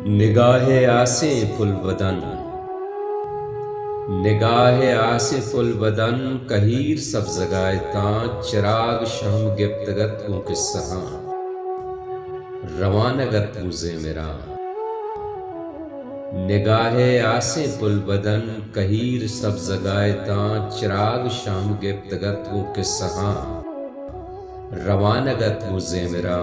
निगाहे आसे फुल बदन, निगाहे आसे फुल बदन कहीर सब जगायता चिराग शम गिफ्तगत हूँ किस्सा रवानगत मुझे मेरा। निगाहे आसे फुल बदन कहीर सब जगायता चिराग शाम गिफ्तगत हूँ किस्सा रवानगत मुझे मेरा।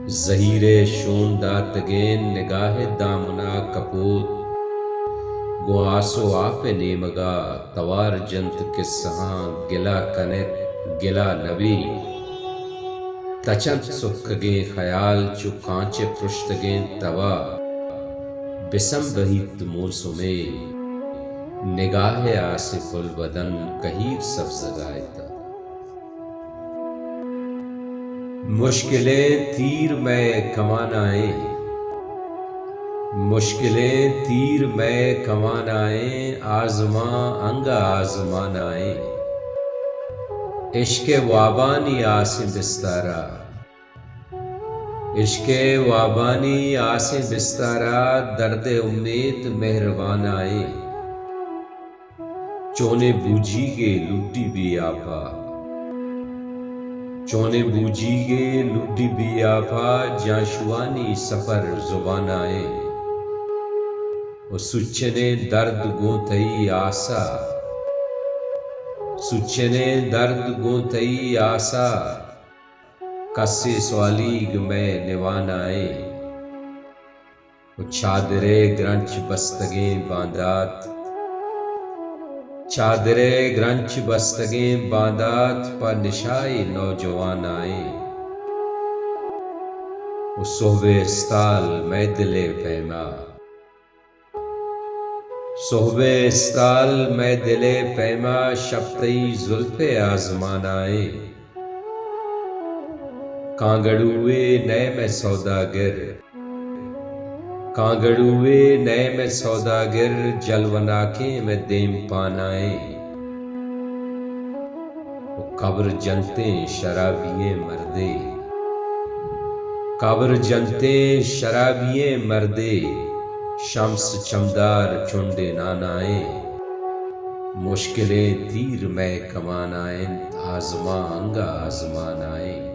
ज़हीरे शून दातगेन निगाहे दामना कपूत गुआसो आप नेमगा तवार जंत किस्सा गिला कनेत गिला नबी तचंत सुखगे ख्याल चु कांचे पृष्ठगेन तवा बिसम बहित मौसुमे निगाहे आसिफुल बदन कहीर सब जगायता। मुश्किलें तीर में कमानाए, मुश्किलें तीर में कमानाए आज़मा अंगा आज़मानाए इश्क़े वाबानी आसे बिस्तारा, इश्क़े वाबानी आसे बिस्तारा दर्द उम्मीद मेहरबान आए चोने बूझी गे लुटी भी आपा, चोने बूझी गे लुटी भी आपा जाशुआनी सफर जुबान आए वो सुचने दर्द गोंथई आसा, सुचने दर्द गोंथई आसा कस्से स्वालीग में निवान आए वो चादरे ग्रंच बस्तगे बांदात, चादरे ग्रंच बस्तगे बांदात पर निशाई नौजवान आए वो सोहबे स्ताल में दिले पैमा, सोहबे स्ताल में दिले पैमा शब्तई जुल्फे आजमान आए कांगड़ुए नए में सौदागर, कांगड़ुए नए में सौदागर जलवनाके में देम पानाए वो कब्र जनते शराबिये मर्दे, कब्र जनते शराबिये मर्दे शम्स चमदार चुंडे नानाए मुश्किलें तीर में कमानाए आज़मा अंगा आज़मान आए।